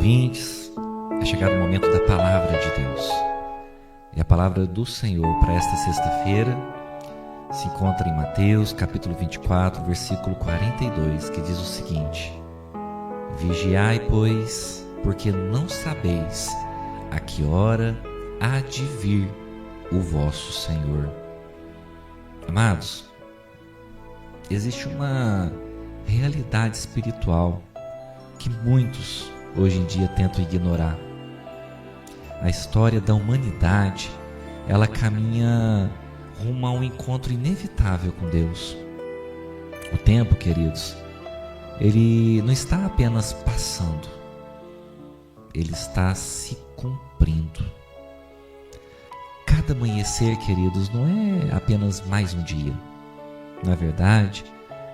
ouvintes, é chegado o momento da Palavra de Deus. E a Palavra do Senhor para esta sexta-feira se encontra em Mateus, capítulo 24, versículo 42, que diz o seguinte: Vigiai, pois, porque não sabeis a que hora há de vir o vosso Senhor. Amados, existe uma realidade espiritual que muitos hoje em dia tentam ignorar. A história da humanidade, ela caminha rumo a um encontro inevitável com Deus. O tempo, queridos, ele não está apenas passando, ele está se cumprindo. Cada amanhecer, queridos, não é apenas mais um dia. Na verdade,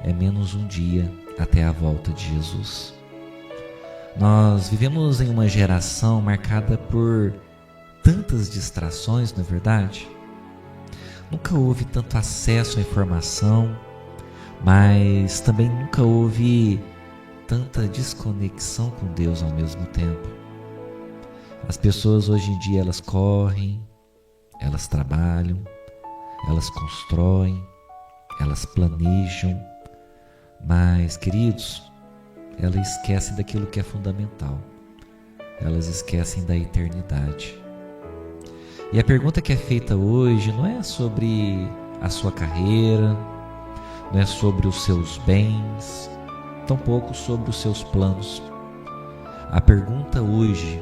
é menos um dia até a volta de Jesus. Nós vivemos em uma geração marcada por tantas distrações, não é verdade? Nunca houve tanto acesso à informação, mas também nunca houve tanta desconexão com Deus ao mesmo tempo. As pessoas hoje em dia, elas correm, elas trabalham, elas constroem, elas planejam, mas, queridos, elas esquecem daquilo que é fundamental. Elas esquecem da eternidade. E a pergunta que é feita hoje não é sobre a sua carreira, não é sobre os seus bens, tampouco sobre os seus planos. A pergunta hoje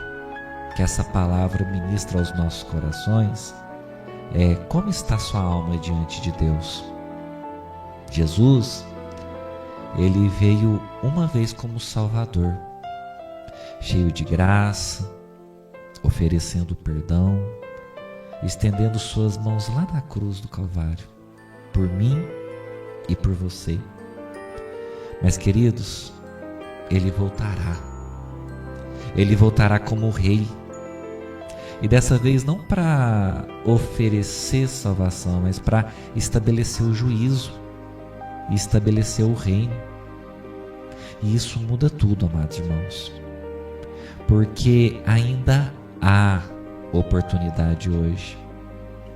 que essa palavra ministra aos nossos corações é: como está sua alma diante de Deus? Jesus, ele veio uma vez como Salvador, cheio de graça, oferecendo perdão, estendendo suas mãos lá na cruz do Calvário, por mim e por você. Mas, queridos, ele voltará. Ele voltará como Rei. E dessa vez não para oferecer salvação, mas para estabelecer o juízo e estabelecer o reino. E isso muda tudo, amados irmãos, porque ainda há oportunidade hoje,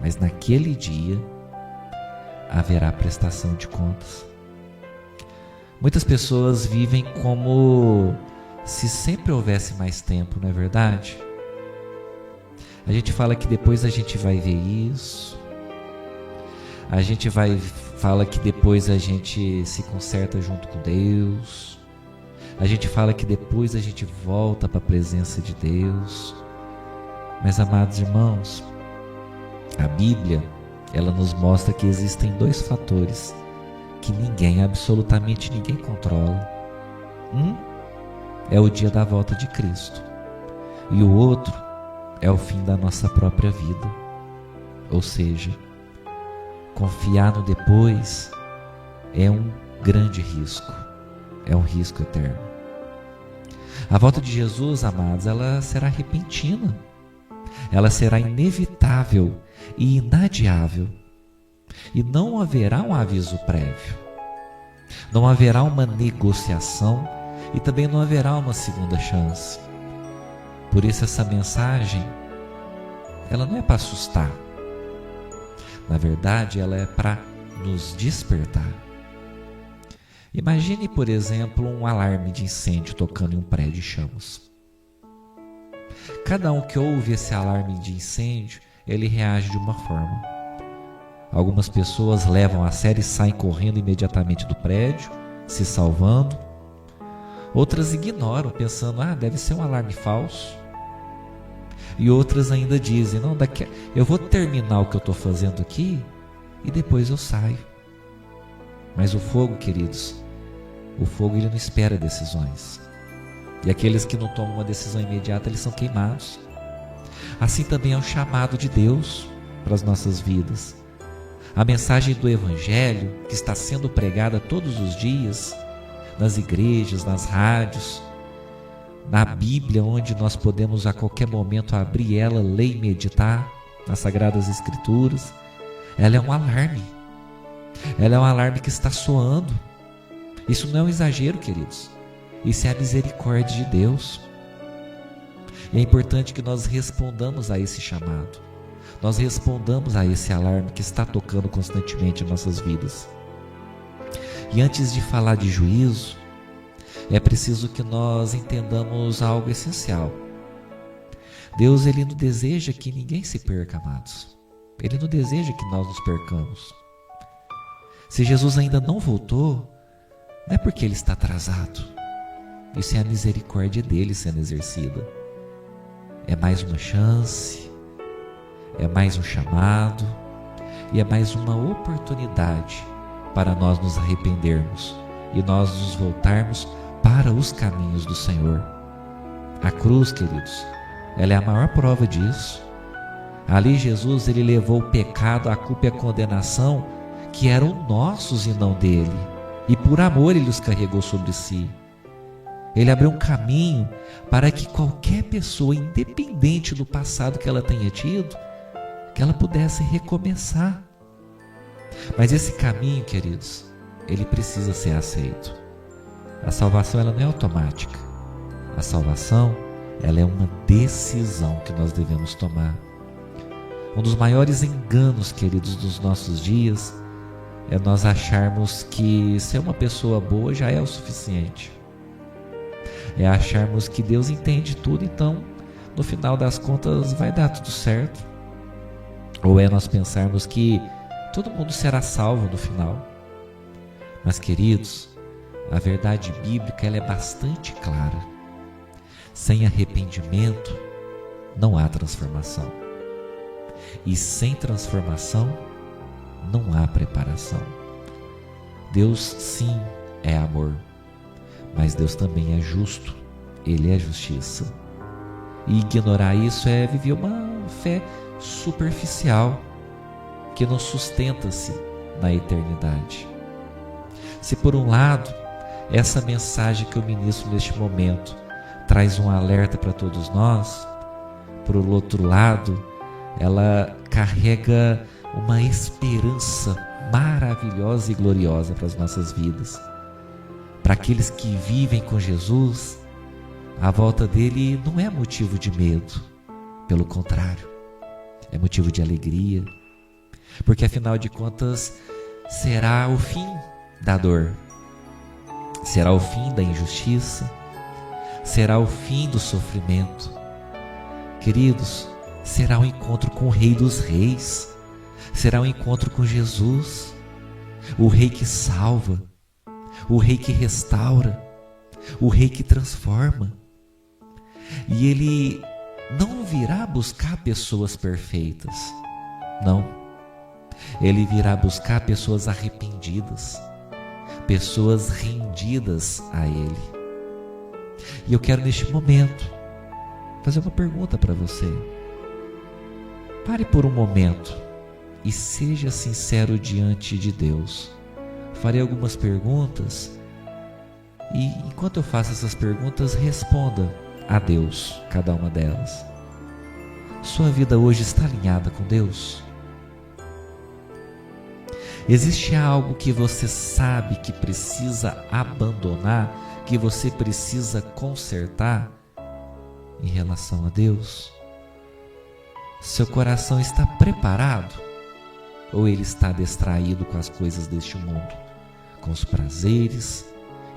mas naquele dia haverá prestação de contas. Muitas pessoas vivem como se sempre houvesse mais tempo, não é verdade? A gente fala que depois a gente vai ver isso, a gente fala que depois a gente se conserta junto com Deus, a gente fala que depois a gente volta para a presença de Deus. Mas, amados irmãos, a Bíblia, ela nos mostra que existem dois fatores que ninguém, absolutamente ninguém controla. Um é o dia da volta de Cristo, e o outro é o fim da nossa própria vida. Ou seja, confiar no depois é um grande risco, é um risco eterno. A volta de Jesus, amados, ela será repentina, ela será inevitável e inadiável, e não haverá um aviso prévio, não haverá uma negociação e também não haverá uma segunda chance. Por isso essa mensagem, ela não é para assustar. Na verdade, ela é para nos despertar. Imagine, por exemplo, um alarme de incêndio tocando em um prédio em chamas. Cada um que ouve esse alarme de incêndio, ele reage de uma forma. Algumas pessoas levam a sério e saem correndo imediatamente do prédio, se salvando. Outras ignoram, pensando: deve ser um alarme falso. E outras ainda dizem: não, eu vou terminar o que eu estou fazendo aqui e depois eu saio. Mas o fogo, queridos, o fogo, ele não espera decisões. E aqueles que não tomam uma decisão imediata, eles são queimados. Assim também é o chamado de Deus para as nossas vidas. A mensagem do Evangelho, que está sendo pregada todos os dias, nas igrejas, nas rádios, na Bíblia, onde nós podemos a qualquer momento abrir ela, ler e meditar nas Sagradas Escrituras, ela é um alarme. Ela é um alarme que está soando. Isso não é um exagero, queridos. Isso é a misericórdia de Deus. E é importante que nós respondamos a esse chamado. Nós respondamos a esse alarme que está tocando constantemente em nossas vidas. E antes de falar de juízo, é preciso que nós entendamos algo essencial. Deus, Ele não deseja que ninguém se perca, amados. Ele não deseja que nós nos percamos. Se Jesus ainda não voltou, não é porque Ele está atrasado. Isso é a misericórdia dEle sendo exercida. É mais uma chance, é mais um chamado e é mais uma oportunidade para nós nos arrependermos e nós nos voltarmos para os caminhos do Senhor. A cruz, queridos, ela é a maior prova disso. Ali Jesus, Ele levou o pecado, a culpa e a condenação que eram nossos e não dele. E por amor Ele os carregou sobre si. Ele abriu um caminho para que qualquer pessoa, independente do passado que ela tenha tido, que ela pudesse recomeçar. Mas esse caminho, queridos, ele precisa ser aceito. A salvação, ela não é automática. A salvação, ela é uma decisão que nós devemos tomar. Um dos maiores enganos, queridos, dos nossos dias é nós acharmos que ser uma pessoa boa já é o suficiente. É acharmos que Deus entende tudo, então no final das contas vai dar tudo certo. Ou é nós pensarmos que todo mundo será salvo no final. Mas, queridos, a verdade bíblica, ela é bastante clara. Sem arrependimento não há transformação. E sem transformação não há preparação. Deus, sim, é amor. Mas Deus também é justo, Ele é justiça. E ignorar isso é viver uma fé superficial, que não sustenta-se na eternidade. Se por um lado, essa mensagem que eu ministro neste momento traz um alerta para todos nós, por outro lado, ela carrega uma esperança maravilhosa e gloriosa para as nossas vidas. Para aqueles que vivem com Jesus, a volta dele não é motivo de medo, pelo contrário, é motivo de alegria, porque afinal de contas será o fim da dor, será o fim da injustiça, será o fim do sofrimento. Queridos, será um encontro com o Rei dos Reis, será um encontro com Jesus, o Rei que salva, o Rei que restaura, o Rei que transforma. E Ele não virá buscar pessoas perfeitas, não. Ele virá buscar pessoas arrependidas, pessoas rendidas a Ele. E eu quero neste momento fazer uma pergunta para você. Pare por um momento e seja sincero diante de Deus. Farei algumas perguntas e enquanto eu faço essas perguntas, responda a Deus cada uma delas. Sua vida hoje está alinhada com Deus? Existe algo que você sabe que precisa abandonar, que você precisa consertar em relação a Deus? Seu coração está preparado? Ou ele está distraído com as coisas deste mundo, com os prazeres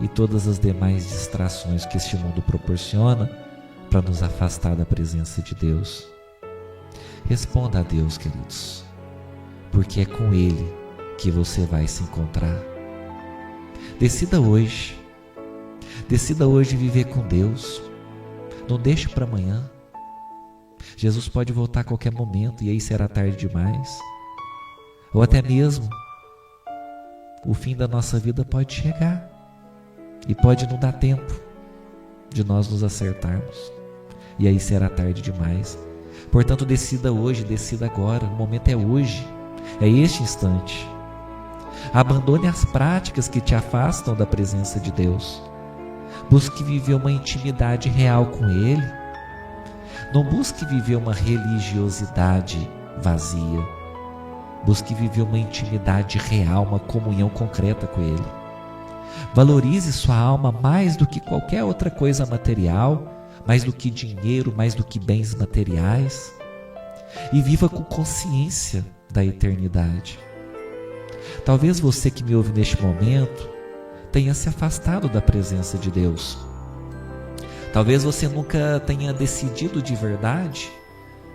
e todas as demais distrações que este mundo proporciona para nos afastar da presença de Deus? Responda a Deus, queridos, porque é com Ele que você vai se encontrar. Decida hoje viver com Deus. Não deixe para amanhã. Jesus pode voltar a qualquer momento e aí será tarde demais. Ou até mesmo o fim da nossa vida pode chegar e pode não dar tempo de nós nos acertarmos e aí será tarde demais. Portanto, decida hoje, decida agora. O momento é hoje, é este instante. Abandone as práticas que te afastam da presença de Deus. Busque viver uma intimidade real com Ele. Não busque viver uma religiosidade vazia. Busque viver uma intimidade real, uma comunhão concreta com Ele. Valorize sua alma mais do que qualquer outra coisa material mais do que dinheiro, mais do que bens materiais, e viva com consciência da eternidade. Talvez você que me ouve neste momento tenha se afastado da presença de Deus. Talvez você nunca tenha decidido de verdade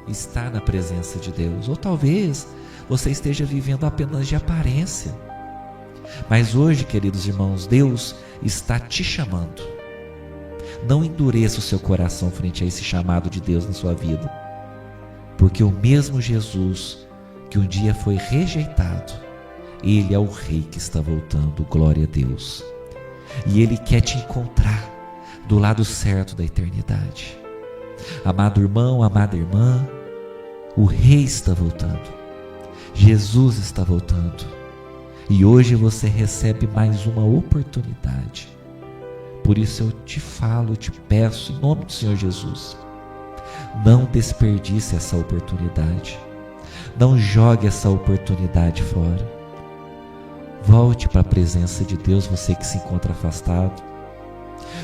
estar na presença de Deus. Ou talvez você esteja vivendo apenas de aparência. Mas hoje, queridos irmãos, Deus está te chamando. Não endureça o seu coração frente a esse chamado de Deus na sua vida. Porque o mesmo Jesus que um dia foi rejeitado, Ele é o Rei que está voltando, glória a Deus. E Ele quer te encontrar do lado certo da eternidade. Amado irmão, amada irmã, o Rei está voltando. Jesus está voltando. E hoje você recebe mais uma oportunidade. Por isso eu te falo, eu te peço, em nome do Senhor Jesus, não desperdice essa oportunidade. Não jogue essa oportunidade fora. Volte para a presença de Deus, você que se encontra afastado.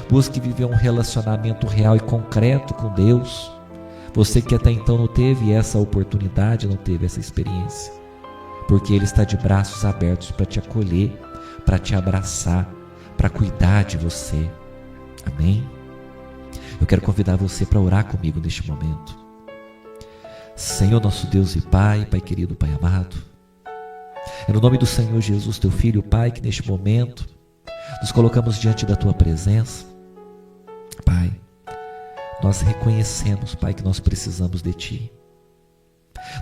Busque viver um relacionamento real e concreto com Deus. Você que até então não teve essa oportunidade, não teve essa experiência. Porque Ele está de braços abertos para te acolher, para te abraçar, para cuidar de você. Amém? Eu quero convidar você para orar comigo neste momento. Senhor nosso Deus e Pai, Pai querido, Pai amado, é no nome do Senhor Jesus, Teu Filho, Pai, que neste momento nos colocamos diante da Tua presença. Pai, nós reconhecemos, Pai, que nós precisamos de Ti.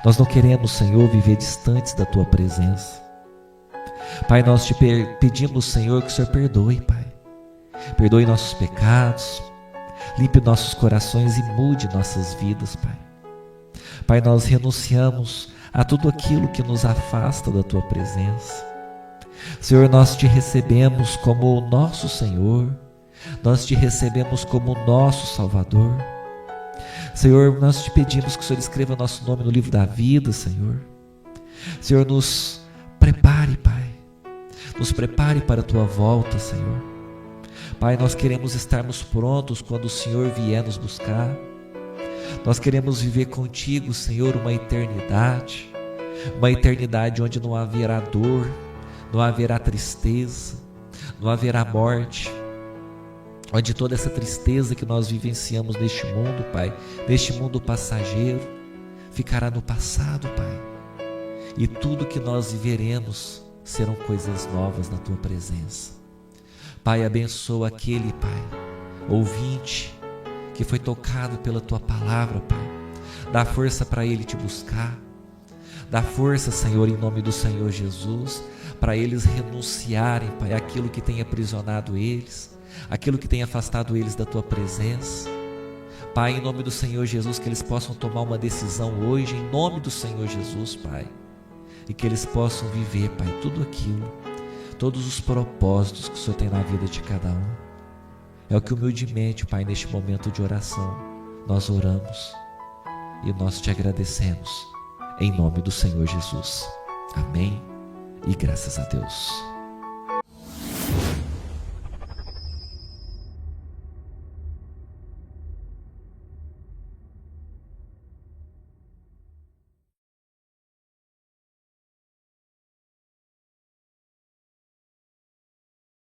Nós não queremos, Senhor, viver distantes da Tua presença. Pai, nós te pedimos, Senhor, que o Senhor perdoe, Pai. Perdoe nossos pecados, limpe nossos corações e mude nossas vidas, Pai. Pai, nós renunciamos a tudo aquilo que nos afasta da Tua presença. Senhor, nós Te recebemos como o nosso Senhor, nós Te recebemos como o nosso Salvador. Senhor, nós Te pedimos que o Senhor escreva nosso nome no livro da vida, Senhor. Senhor, nos prepare, Pai. Nos prepare para a Tua volta, Senhor. Pai, nós queremos estarmos prontos quando o Senhor vier nos buscar. Nós queremos viver contigo, Senhor, uma eternidade onde não haverá dor, não haverá tristeza, não haverá morte, onde toda essa tristeza que nós vivenciamos neste mundo, Pai, neste mundo passageiro, ficará no passado, Pai, e tudo que nós viveremos serão coisas novas na Tua presença. Pai, abençoa aquele, Pai, ouvinte, que foi tocado pela Tua palavra, Pai. Dá força para ele Te buscar. Dá força, Senhor, em nome do Senhor Jesus, para eles renunciarem, Pai, aquilo que tem aprisionado eles, aquilo que tem afastado eles da Tua presença. Pai, em nome do Senhor Jesus, que eles possam tomar uma decisão hoje, em nome do Senhor Jesus, Pai, e que eles possam viver, Pai, tudo aquilo, todos os propósitos que o Senhor tem na vida de cada um. É o que humildemente, Pai, neste momento de oração, nós oramos e nós Te agradecemos, em nome do Senhor Jesus. Amém e graças a Deus.